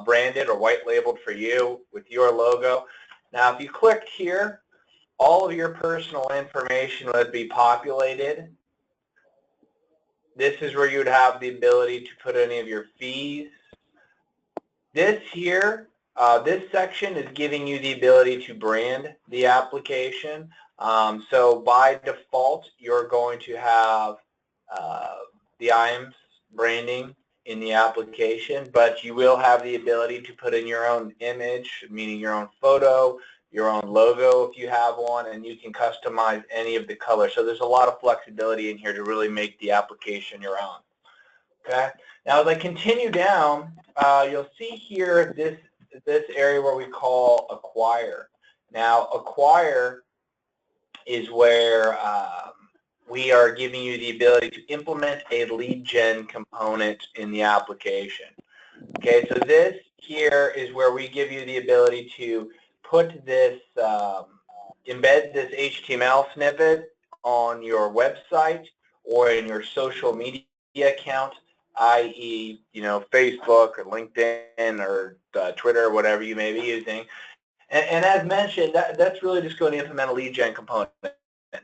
branded or white labeled for you with your logo. Now, if you click here, all of your personal information would be populated. This is where you would have the ability to put any of your fees. This here, this section is giving you the ability to brand the application. So by default, you're going to have the IAMS branding in the application, but you will have the ability to put in your own image, meaning your own photo, your own logo if you have one, and you can customize any of the colors. So there's a lot of flexibility in here to really make the application your own. Okay. Now as I continue down, you'll see here this area where we call acquire. Now acquire is where we are giving you the ability to implement a lead gen component in the application. Okay, so this here is where we give you the ability to put this, embed this HTML snippet on your website or in your social media account, i.e., Facebook or LinkedIn or Twitter or whatever you may be using. And as mentioned, that's really just going to implement a lead gen component.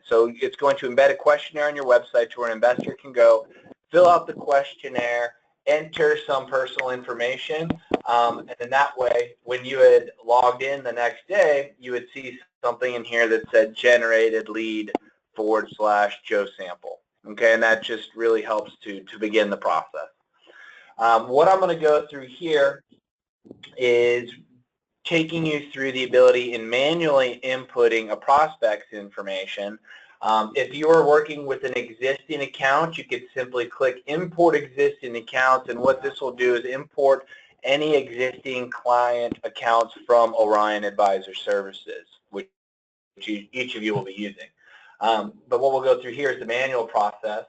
So it's going to embed a questionnaire on your website to where an investor can go, fill out the questionnaire, enter some personal information, and in that way, when you had logged in the next day, you would see something in here that said generated lead /Joe sample. Okay, and that just really helps to begin the process. What I'm going to go through here is taking you through the ability in manually inputting a prospect's information. If you are working with an existing account, you could simply click Import Existing Accounts, and what this will do is import any existing client accounts from Orion Advisor Services, which each of you will be using. But what we'll go through here is the manual process.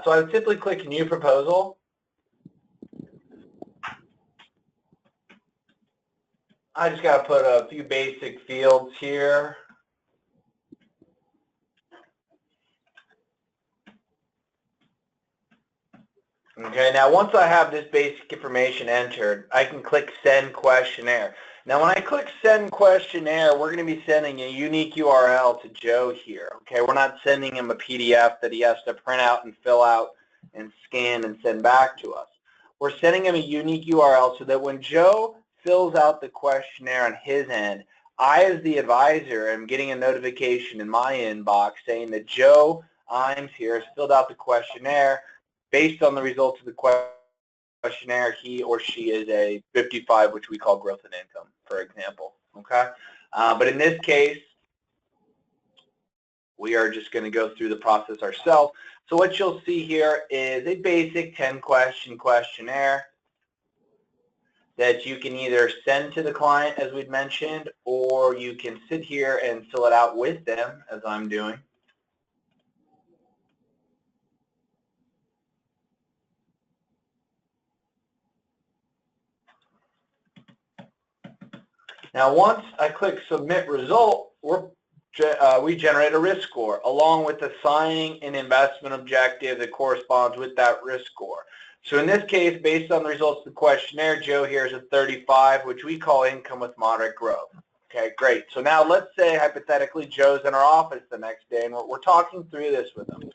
So I would simply click New Proposal. I just got to put a few basic fields here. Okay, now once I have this basic information entered, I can click Send Questionnaire. Now when I click Send Questionnaire, we're going to be sending a unique URL to Joe here. Okay, we're not sending him a PDF that he has to print out and fill out and scan and send back to us. We're sending him a unique URL so that when Joe fills out the questionnaire on his end, I as the advisor am getting a notification in my inbox saying that Joe IAMS here has filled out the questionnaire. Based on the results of the questionnaire, he or she is a 55, which we call growth in income, for example. Okay, but in this case, we are just going to go through the process ourselves. So what you'll see here is a basic 10-question questionnaire that you can either send to the client, as we'd mentioned, or you can sit here and fill it out with them, as I'm doing. Now, once I click Submit Result, we generate a risk score, along with assigning an investment objective that corresponds with that risk score. So in this case, based on the results of the questionnaire, Joe here is a 35, which we call income with moderate growth. Okay, great. So now let's say, hypothetically, Joe's in our office the next day, and we're talking through this with him.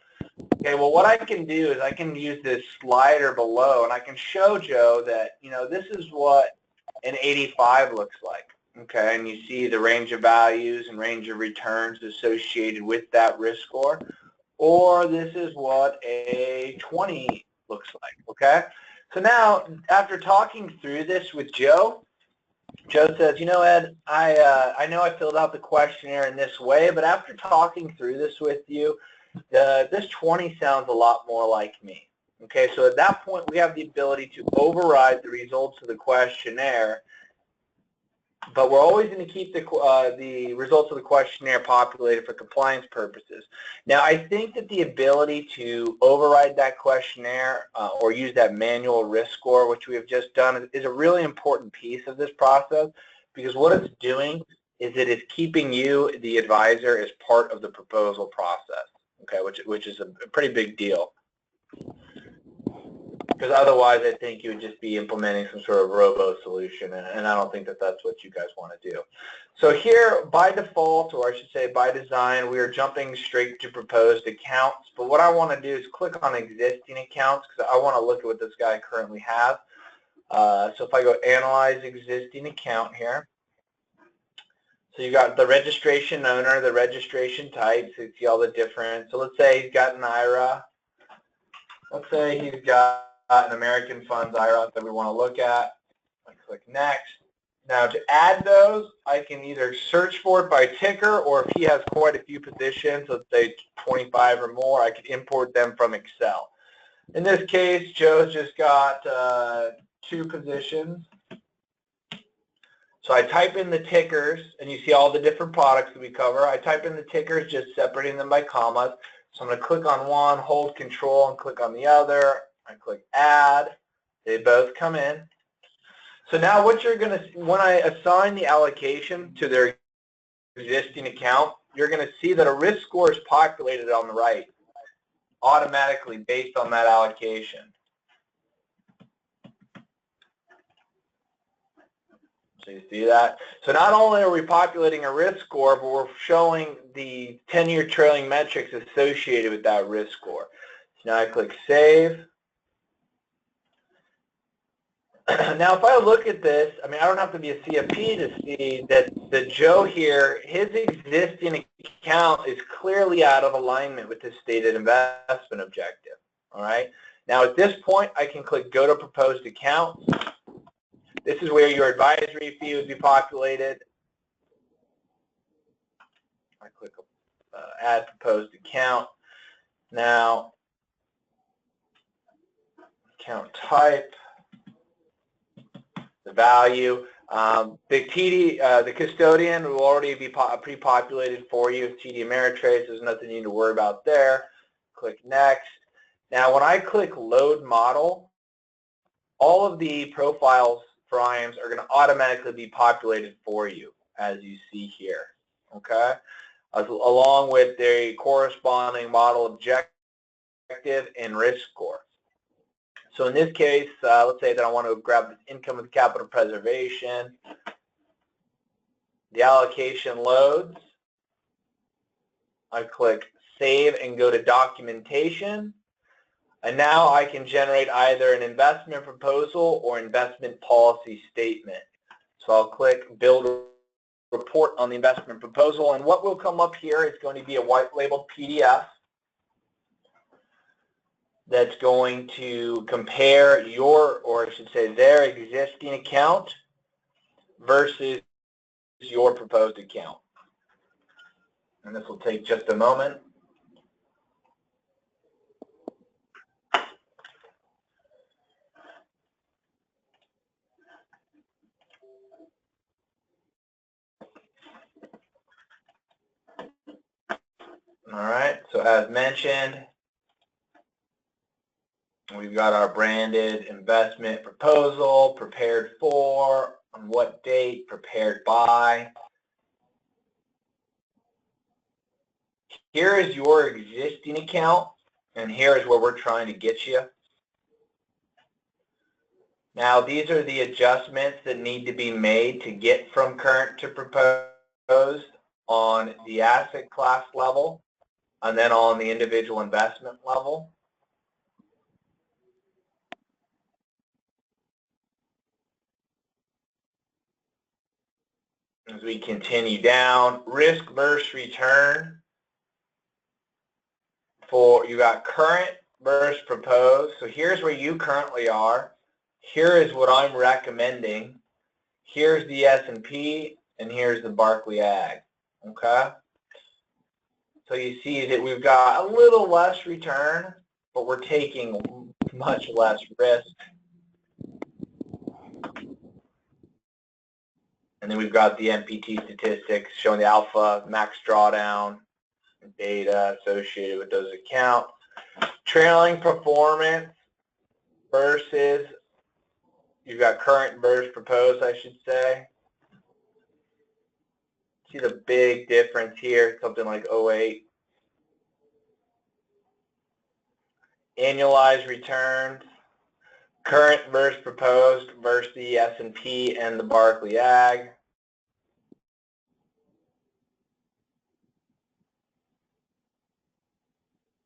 Okay, well, what I can do is I can use this slider below, and I can show Joe that, this is what an 85 looks like. Okay, and you see the range of values and range of returns associated with that risk score. Or this is what a 20 looks like, okay? So now, after talking through this with Joe, Joe says, Ed, I know I filled out the questionnaire in this way, but after talking through this with you, this 20 sounds a lot more like me. Okay, so at that point, we have the ability to override the results of the questionnaire, but we're always going to keep the results of the questionnaire populated for compliance purposes. Now, I think that the ability to override that questionnaire or use that manual risk score, which we have just done, is a really important piece of this process, because what it's doing is that it's keeping you, the advisor, as part of the proposal process, okay, which is a pretty big deal. because otherwise I think you would just be implementing some sort of robo solution, and I don't think that that's what you guys want to do. So here, by default, or I should say by design, we are jumping straight to proposed accounts, but what I want to do is click on existing accounts because I want to look at what this guy currently has. So if I go Analyze Existing Account here, so you got the registration owner, the registration type, so you see all the different. So let's say he's got an IRA. Let's say he's got an American Funds IRA that we want to look at. I click Next. Now to add those, I can either search for it by ticker, or if he has quite a few positions, let's say 25 or more, I could import them from Excel. In this case, Joe's just got 2 positions. So I type in the tickers, and you see all the different products that we cover. I type in the tickers, just separating them by commas. So I'm going to click on one, hold Control, and click on the other. I click Add. They both come in. So now what you're going to see, when I assign the allocation to their existing account, you're going to see that a risk score is populated on the right automatically based on that allocation. So you see that? So not only are we populating a risk score, but we're showing the 10-year trailing metrics associated with that risk score. So now I click Save. Now if I look at this, I mean, I don't have to be a CFP to see that Joe here, his existing account is clearly out of alignment with his stated investment objective. All right? Now at this point, I can click Go to Proposed Accounts. This is where your advisory fee would be populated. I click Add Proposed Account. Now, account type, the value. The custodian will already be pre-populated for you. It's TD Ameritrade, so there's nothing you need to worry about there. Click Next. Now, when I click Load Model, all of the profiles for IAMS are going to automatically be populated for you, as you see here, okay? Along with the corresponding model objective and risk score. So in this case, let's say that I want to grab the income with capital preservation. The allocation loads. I click Save and go to Documentation. And now I can generate either an investment proposal or investment policy statement. So I'll click Build Report on the investment proposal, and what will come up here is going to be a white labeled PDF that's going to compare your, or I should say their existing account versus your proposed account. And this will take just a moment. All right, so as mentioned, we've got our branded investment proposal, prepared for, on what date, prepared by. Here is your existing account, and here is where we're trying to get you. Now, these are the adjustments that need to be made to get from current to proposed on the asset class level, and then on the individual investment level. As we continue down, risk versus return. For you got current versus proposed. So here's where you currently are. Here is what I'm recommending. Here's the S&P, and here's the Barclay Ag. Okay? So you see that we've got a little less return, but we're taking much less risk. And then we've got the MPT statistics showing the alpha, max drawdown, data associated with those accounts. Trailing performance versus, you've got current versus proposed, I should say. See the big difference here, something like 08. Annualized returns. current versus proposed versus the S&P and the Barclay Ag.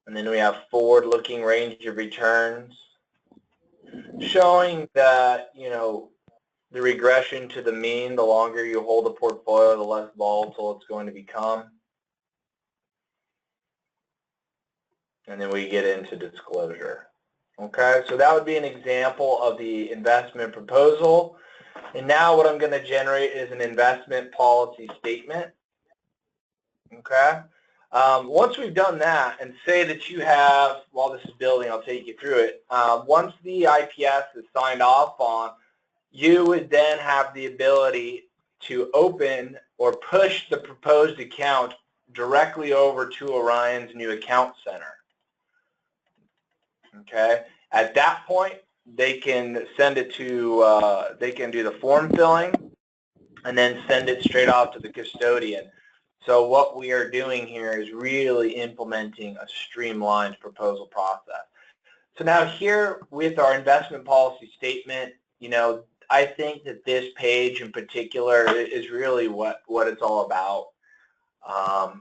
And then we have forward-looking range of returns, showing that, you know, the regression to the mean, the longer you hold a portfolio, the less volatile it's going to become. And then we get into disclosure. Okay, so that would be an example of the investment proposal. And now what I'm going to generate is an investment policy statement. Okay. Once we've done that, and say that you have, while this is building, I'll take you through it. Once the IPS is signed off on, you would then have the ability to open or push the proposed account directly over to Orion's new account center. Okay. At that point, they can send it to, they can do the form filling and then send it straight off to the custodian. So what we are doing here is really implementing a streamlined proposal process. So now here with our investment policy statement, you know, I think that this page in particular is really what it's all about.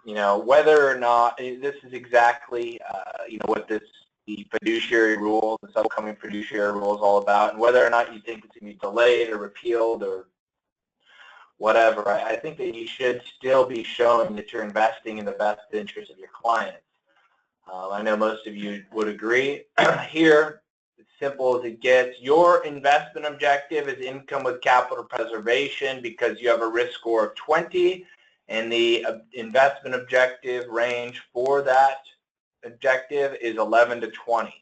You know, whether or not this is exactly, you know, what the fiduciary rule, this upcoming fiduciary rule is all about, and whether or not you think it's going to be delayed or repealed or whatever, I think that you should still be showing that you're investing in the best interest of your clients. I know most of you would agree. Here, as simple as it gets, your investment objective is income with capital preservation because you have a risk score of 20, and the investment objective range for that objective is 11 to 20.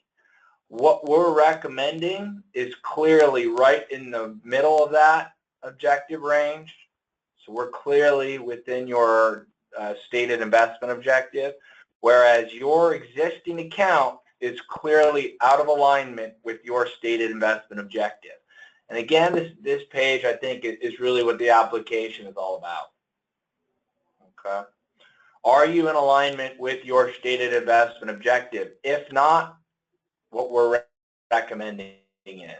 What we're recommending is clearly right in the middle of that objective range. So we're clearly within your stated investment objective, whereas your existing account is clearly out of alignment with your stated investment objective. And again, this page, I think, is really what the application is all about. Okay. Are you in alignment with your stated investment objective? If not, what we're recommending is.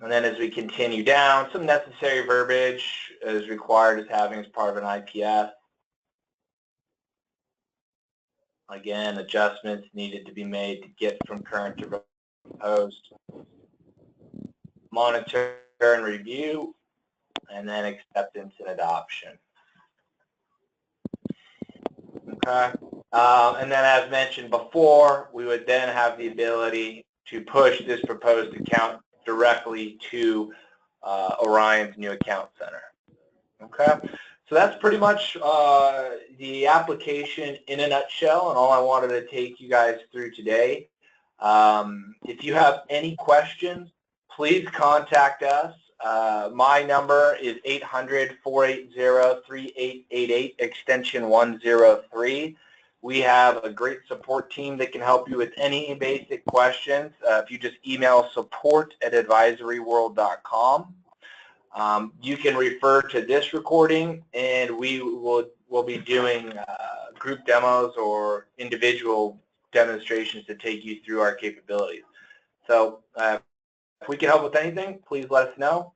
And then as we continue down, some necessary verbiage is required as having as part of an IPS. Again, adjustments needed to be made to get from current to proposed. Monitor and review, and then acceptance and adoption. Okay. And then as mentioned before, we would then have the ability to push this proposed account directly to Orion's new account center. Okay, so that's pretty much the application in a nutshell and all I wanted to take you guys through today. If you have any questions, please contact us. My number is 800-480-3888, extension 103. We have a great support team that can help you with any basic questions. If you just email support@advisoryworld.com. You can refer to this recording, and we will be doing group demos or individual demonstrations to take you through our capabilities. So if we can help with anything, please let us know.